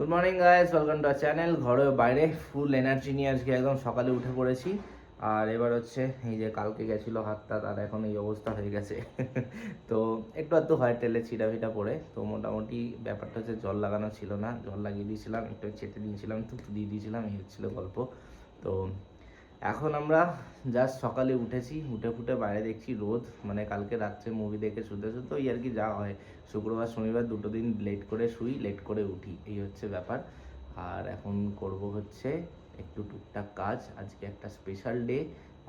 Good morning guys, welcome to our channel. ঘরে বাইরে ফুল energy নিয়ে আজকে একদম সকালে উঠে পড়েছি। আর এবার হচ্ছে এই যে কালকে গেছিলো হাতটা, তার এখন এই অবস্থা হয়ে গেছে। তো একটু আধটু হয় তেলে ছিটা ফিটা পড়ে, তো মোটামুটি ব্যাপারটা হচ্ছে জল লাগানো ছিল না, জল লাগিয়ে দিয়েছিলাম, একটু চেটে দিয়েছিলাম, একটু দিয়ে দিয়েছিলাম, এই হচ্ছিলো গল্প। তো এখন আমরা জাস্ট সকালে উঠেছি, উঠে ফুটে বাইরে দেখছি রোদ, মানে কালকে রাত্রে মুভি দেখে শুতে শুতে ওই আর কি যা হয়, শুক্রবার শনিবার দুটো দিন লেট করে শুই, লেট করে উঠি, এই হচ্ছে ব্যাপার। আর এখন করব হচ্ছে একটু টুকটাক কাজ। আজকে একটা স্পেশাল ডে,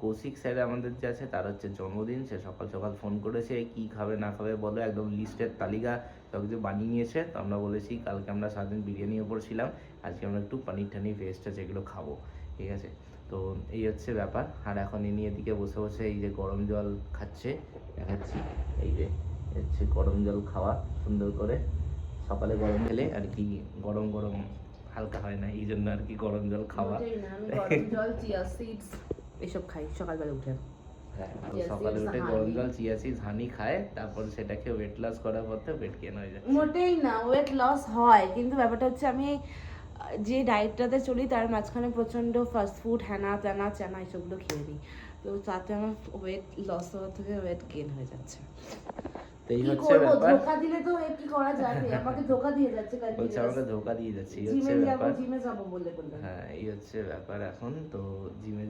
কৌশিক স্যার আমাদের যে আছে তার হচ্ছে জন্মদিন। সে সকাল সকাল ফোন করেছে, কি খাবে না খাবে বলো, একদম লিস্টের তালিকা সব কিছু বানিয়ে নিয়েছে। তো আমরা বলেছি কালকে আমরা সারাদিন বিরিয়ানির ওপর ছিলাম, আজকে আমরা একটু পানির টানির ভেজটা যেগুলো খাবো, ঠিক আছে। তো এই হচ্ছে ব্যাপার। আর এখন ইনি এদিকে বসে বসে এই যে গরম জল খাচ্ছে, দেখাচ্ছি, এই যে হচ্ছে গরম জল খাওয়া সুন্দর করে। সকালে গরম খেলে আর কি গরম গরম হালকা হয় না, এই জন্য আর কি গরম জল খাওয়া। আমি গরম জল, চিয়া সিডস এসব খাই সকালবেলা উঠে। হ্যাঁ, তো সকালে উঠে গরম জল চিয়া সিডস হানি খায়, তারপর সেটাকে ওয়েট লস করার পর তো ওয়েট গেইন হয়ে যায়। মোটেই না, ওয়েট লস হয়, কিন্তু ব্যাপারটা হচ্ছে আমি যে ডায়েটটাতে চলি তার মাঝখানে প্রচণ্ড ফাস্ট ফুড হ্যানা ত্যানা চ্যানা এসবগুলো খেয়ে নিই, তো তাতে আমার ওয়েট লস হওয়ার থেকে ওয়েট গেইন হয়ে যাচ্ছে। তো এই হচ্ছে ব্যাপার। ধোকা দিলে তো কি করা যাবে, আমাকে ধোকা দিয়ে যাচ্ছে, বলছে আমাকে ধোকা দিয়ে যাচ্ছে, এই হচ্ছে জিমে যাব ব্যাপার। জিমে যাব বলে বলে। হ্যাঁ, এই হচ্ছে ব্যাপার। এখন তো জিমে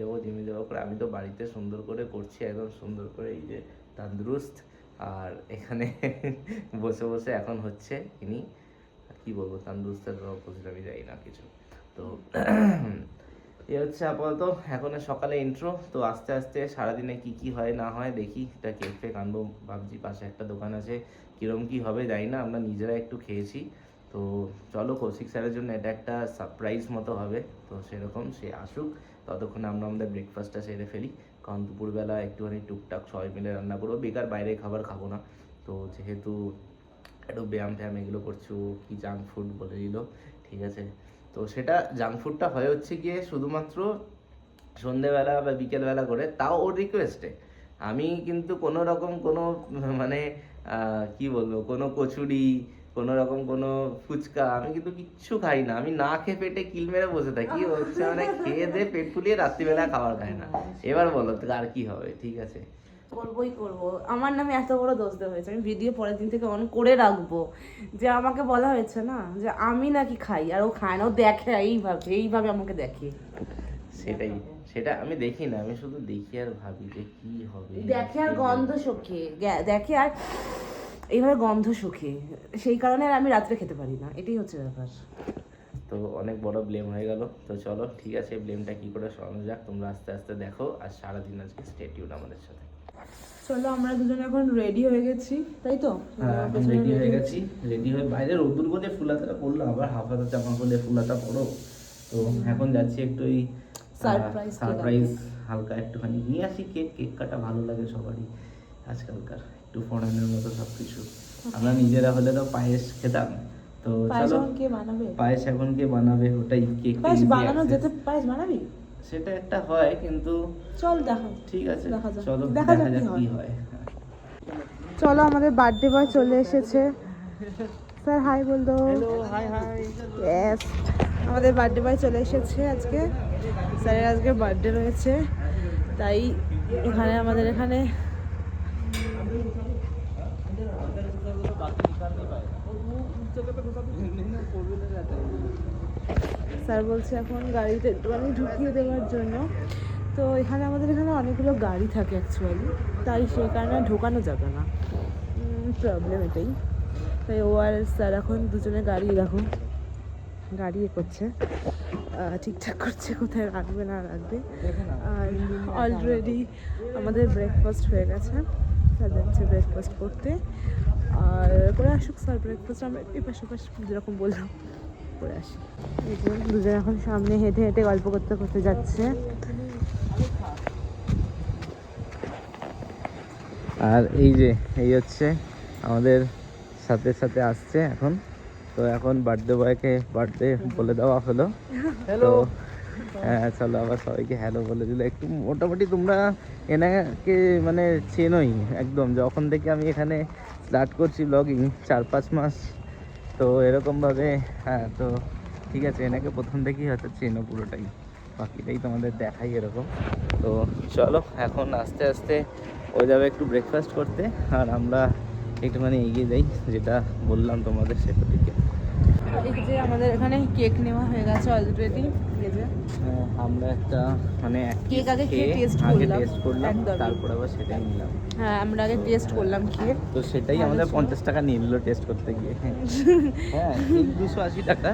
যাবো করে আমি তো বাড়িতে সুন্দর করে করছি, একদম সুন্দর করে, এই যে তন্দুরুস্ত। আর এখানে বসে বসে এখন হচ্ছে ইনি কি বলবো, তন্দুরুস্তের অপোজিট আমি যাই না কিছু। তো এই হচ্ছে আপাতত এখনের সকালে ইন্ট্রো। তো আস্তে আস্তে সারাদিনে কি কি হয় না হয় দেখি, এটা কেক ফেক আনবো ভাবছি, পাশে একটা দোকান আছে, কিরম কি হবে জানি না, আমরা নিজেরা একটু খেয়েছি। তো চলো, কৌশিক স্যারের জন্য এটা একটা সারপ্রাইজ মতো হবে, তো সেরকম সে আসুক, ততক্ষণে আমরা আমাদের ব্রেকফাস্টটা সেরে ফেলি। কারণ দুপুরবেলা একটুখানি টুকটাক সবাই মিলে রান্না করবো, বেকার বাইরে খাবার খাবো না। তো যেহেতু একটু ব্যায়াম ফ্যায়াম এগুলো করছো, কি জাঙ্ক ফুড বলে দিল, ঠিক আছে। তো সেটা জাঙ্ক ফুডটা হয়ে হচ্ছে গিয়ে শুধুমাত্র সন্ধেবেলা বা বিকেলবেলা করে, তাও ওর রিকোয়েস্টে। আমি কিন্তু কোনো রকম কোনো মানে কি বলবো, কোনো কচুরি, কোনো রকম কোনো ফুচকা আমি কিন্তু কিচ্ছু খাই না। আমি না খেয়ে পেটে কিল মেরে বসে থাকি, হচ্ছে মানে খেয়ে দিয়ে পেট ফুলিয়ে রাত্রিবেলা খাবার খায় না। এবার বলো তো আর কি হবে, ঠিক আছে। করবোই করবো, আমার নামে এত বড় দোষ দেওয়া হয়েছে, আমি ভিডিও পরের দিন থেকে অন করে রাখবো যে আমাকে বলা হয়েছে না যে আমি নাকি খাই আর ও খায় না, ও দেখে এইভাবে এইভাবে আমাকে দেখে। সেটাই, সেটা আমি দেখি না, আমি শুধু দেখি আর ভাবি যে কি হবে, দেখে আর গন্ধ শোকে, দেখে আর এইভাবে গন্ধ শোকে, সেই কারণে আর আমি রাত্রে খেতে পারি না, এটাই হচ্ছে ব্যাপার। তো অনেক বড় ব্লেম হয়ে গেল। তো চলো ঠিক আছে, ব্লেমটা কি করে সরানো যাক তোমরা আস্তে আস্তে দেখো, আর সারাদিন আজকে স্টে টিউন আমাদের সাথে। চলো, আমরা দুজন এখন রেডি হয়ে গেছি, তাই তো? হ্যাঁ, রেডি হয়ে গেছি, রেডি হয়ে বাইরে রোদ্দুর বলে ফুলাতাটা পরলো, আবার হাফ হাতা জামা পরলে ফুলাতা পরো। তো এখন যাচ্ছি একটু ওই সারপ্রাইজ হালকা একটুখানি নিয়ে আসি, কেক কেক কাটা ভালো লাগে সবারই আজকালকার, একটু ফরেনের মতো সব কিছু। আমরা নিজেরা হলে তো পায়েস খেতাম। তো চলো, পায়েস এখন কে বানাবে, ওটাই কেক বানানো যেতে, পায়েস বানাবি সেটা একটা হয়, কিন্তু চল দেখা, ঠিক আছে চলো দেখা যাক কি হয়। চলো, আমাদের বার্থডে বয় চলে এসেছে। স্যার হাই বল দো। High high. ইয়েস, আমাদের বার্থডে বয় চলে এসেছে আজকে। স্যারের আজকে বার্থডে রয়েছে, তাই এখানে আমাদের এখানে স্যার বলছে এখন গাড়িতে একটুখানি ঢুকিয়ে দেওয়ার জন্য। তো এখানে আমাদের এখানে অনেকগুলো গাড়ি থাকে অ্যাকচুয়ালি, তাই সেই কারণে ঢোকানো যাবে না, প্রবলেম এটাই। তাই ও আর স্যার এখন দুজনে গাড়ি দেখো, গাড়ি করছে, ঠিকঠাক করছে কোথায় রাখবে না রাখবে। আর অলরেডি আমাদের ব্রেকফাস্ট হয়ে গেছে, স্যার যাচ্ছে ব্রেকফাস্ট করতে। আর করে আসুক স্যার ব্রেকফাস্ট, আমরা এপাশ ওপাশ যেরকম বললাম করে আসি। এই যে দুজন এখন সামনে হেঁটে হেঁটে গল্প করতে করতে যাচ্ছে। আর এই যে এই হচ্ছে আমাদের সাথে সাথে আসছে এখন। তো এখন বার্থডে বয়কে বার্থডে বলে দেওয়া হলো। হ্যালো, হ্যাঁ চলো আবার সবাইকে হ্যালো বলে দিলে। একটু মোটামুটি তোমরা এনাকে মানে চেনোই একদম, যখন থেকে আমি এখানে স্টার্ট করছি ব্লগিং 4-5 মাস, তো এরকমভাবে। হ্যাঁ, তো ঠিক আছে, এনাকে প্রথম থেকেই হয়তো চেনো পুরোটাই, বাকিটাই তোমাদের দেখাই এরকম। তো চলো এখন আস্তে আস্তে ও যাবে একটু ব্রেকফাস্ট করতে, আর আমরা একটুখানি এগিয়ে যাই, যেটা বললাম তোমাদের সেটা দিকে। এই যে আমাদের এখানে কেক নেওয়া হয়ে গেছে অলরেডি। আমরা একটা মানে কেক আগে খেয়ে টেস্ট করলাম, একদম। তারপর আবার সেটাই নিলাম। হ্যাঁ আমরা আগে টেস্ট করলাম খেয়ে, তো সেটাই ভালো আমাদের ছিল। 50 টাকা নিয়ে নিল টেস্ট করতে গিয়ে। হ্যাঁ, কেক 280 টাকা,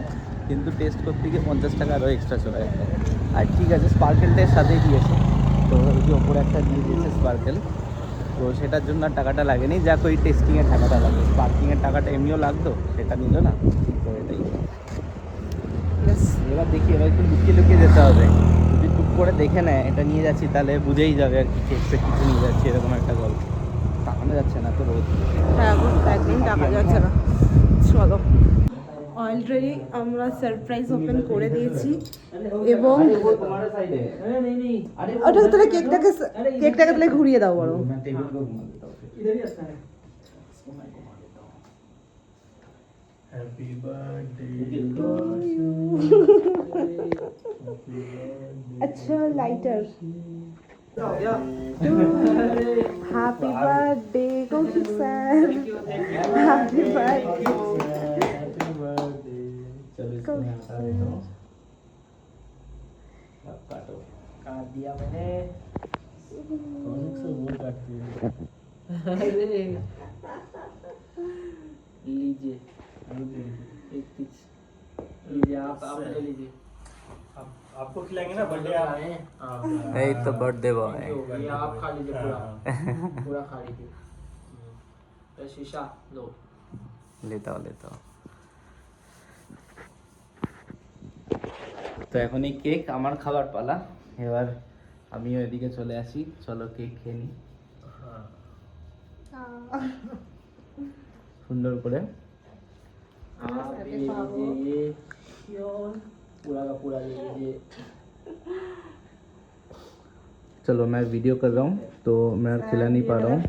কিন্তু টেস্ট করতে গিয়ে 50 টাকা আরও এক্সট্রা চলে গেল। আর ঠিক আছে, স্পার্কেলটার সাথেই দিয়েছে, তো এই যে ওপরে একটা দিয়ে দিয়েছে স্পার্কেল, তো সেটার জন্য আর টাকাটা লাগেনি, যাক ওই টেস্টিংয়ের টাকাটা লাগে, স্পার্কিংয়ের টাকাটা এমনিও লাগতো, সেটা নিল না। তো এটাই, এবার দেখি, এবার একটু লুকিয়ে লুকিয়ে যেতে হবে, যদি টুক করে দেখে নেয় এটা নিয়ে যাচ্ছি তাহলে বুঝেই যাবে আর কি, কেক কিছু নিয়ে যাচ্ছি এরকম একটা গল্প। তাকানো যাচ্ছে না তো রোদ। হ্যাঁ একদম টাকা যাচ্ছে না। চলো, অলরেডি আমরা সারপ্রাইজ ওপেন করে দিয়েছি, এবং ওটা তাহলে কেকটাকে তাহলে ঘুরিয়ে দাও বরং। Happy birthday अच्छा lighter. Happy birthday Kaushik sir, happy birthday काट दिया मैंने। कौशिक से वो काटती है। अरे लीजिए एक पीस लीजिए, आप ले लीजिए। आपको खिलाएंगे ना बर्थडे आए। এই তো বার্থডে বয়। ये आप खा लीजिए पूरा, पूरा खा लीजिए। तो शीशा लो। লেতাও লেতাও। তো এখন এই কেক আমার খাবার পালা, এবার আমিও এদিকে চলে আসি, চলো কেক খেয়ে নিই সুন্দর করে। आप ले लीजिए पूरा का पूरा ले लीजिए। चलो मैं वीडियो कर रहा हूँ तो मैं खिला नहीं पा रहा हूँ।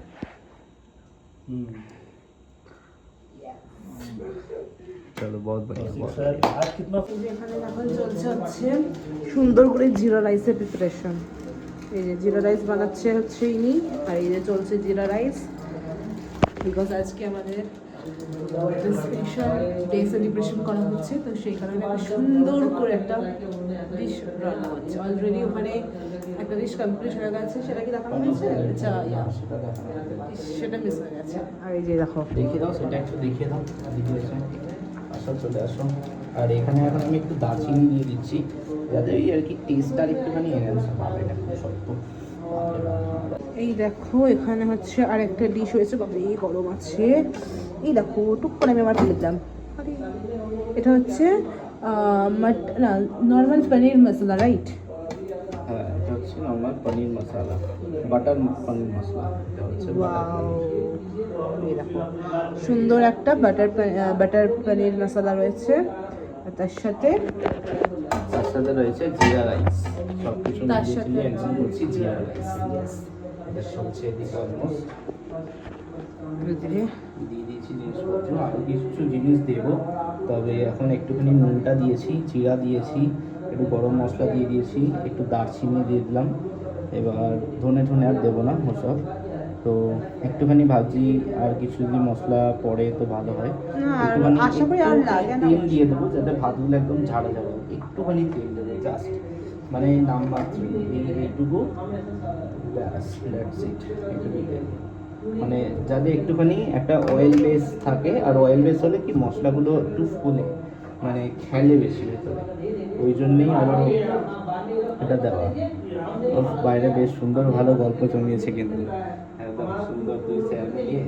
চলো বহুত बढ़िया। सर आज कितना এখানে এখন চলছে হচ্ছে সুন্দর করে জিরা রাইসের প্রিপারেশন। এই যে জিরা রাইস বানাচ্ছে হচ্ছে ইনি, আর এই যে চলছে জিরা রাইস, বিকজ আজকে আমাদের স্পেশাল ডে সেলিব্রেশন করা হচ্ছে, তো সেই কারণে একটা সুন্দর করে একটা ডিশ রান্না হচ্ছে। অলরেডি ওখানে একটা ডিশ কমপ্লিট হয়ে গেছে, সেটা কি দেখানো হয়েছে? আচ্ছা সেটা মিস হয়ে গেছে। আর এই যে দেখো, দেখিয়ে দাও, সেটা একটু দেখিয়ে দাও, দেখিয়েছে আসো, চলে আসো। আর এখানে এখন আমি একটু দারচিনি দিয়ে দিচ্ছি, যাতে ওই আর কি টেস্টটা একটুখানি এনহ্যান্স হবে। এটা খুব শক্ত। এই দেখো এখানে হচ্ছে আর একটা ডিশ হয়েছে, বাবা এই গরম আছে। এই দেখো টুক করে আমি আবার ফেলে দিলাম। আরে, এটা হচ্ছে না নর্মাল পনির মশলা, রাইট? হ্যাঁ, এটা হচ্ছে নর্মাল পনির মশলা, বাটার পনির মশলা। এটা হচ্ছে ওয়াও, এই দেখো সুন্দর একটা বাটার পনির মশলা রয়েছে, আর তার সাথে রয়েছে জিরা রাইস। সব কিছু তার মিলিয়ে সাথে ঝিলিয়ে করছি জিরা রাইস। এটা চলছে এদিকে অলমোস্ট। দিয়ে দিয়েছি জিনিসপত্র, আরও কিছু জিনিস দেবো, তবে এখন একটুখানি নুনটা দিয়েছি, জিরা দিয়েছি, একটু গরম মশলা দিয়ে দিয়েছি, একটু দারচিনি দিয়ে দিলাম। এবার ধনে আর দেবো না ওসব, তো একটুখানি ভাবছি আর কিছু যদি মশলা পড়ে তো ভালো হয়। একটুখানি আশা করি আর লাগে না। তেল দিয়ে দেবো যাতে ভাতগুলো একদম ঝাড়া ঝাড়া, একটুখানি তেল দেবো জাস্ট, মানে নামমাত্র এইটুকু, ব্যাস দ্যাটস ইট। এইটুকু মানে যাতে একটুখানি একটা অয়েল বেস থাকে, আর অয়েল বেস হলে কি মশলাগুলো একটু ফুলে, মানে খেলে বেশি ভেতরে, ওই জন্যেই আরও এটা দেওয়া। ওর বাইরে বেশ সুন্দর ভালো গল্প জমিয়েছে, কিন্তু একদম সুন্দর দুই স্যার মিলিয়ে।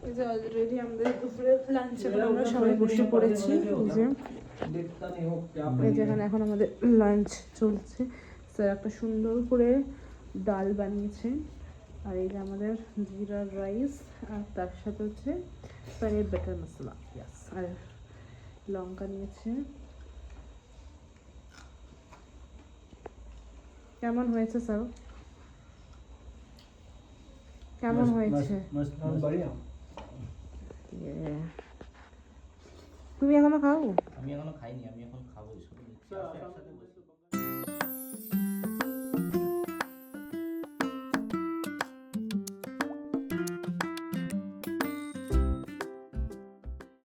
এই যে অলরেডি আমাদের দুপুরের লাঞ্চ এখন আমরা সবাই বসে পড়েছি। এই যে এখানে এখন আমাদের লাঞ্চ চলছে। স্যার একটা সুন্দর করে ডাল বানিয়েছে, আর এই যে আমাদের জিরা রাইস, আর তার সাথে হচ্ছে পনির বাটার মশলা, ইয়াস, আর লঙ্কা নিয়েছে। কেমন হয়েছে স্যার? কেমন হয়েছে? मस्त बढ़िया। তুমি এখনো খাও? আমি এখনো খাইনি, আমি এখন খাবো। এসব একসাথে বসে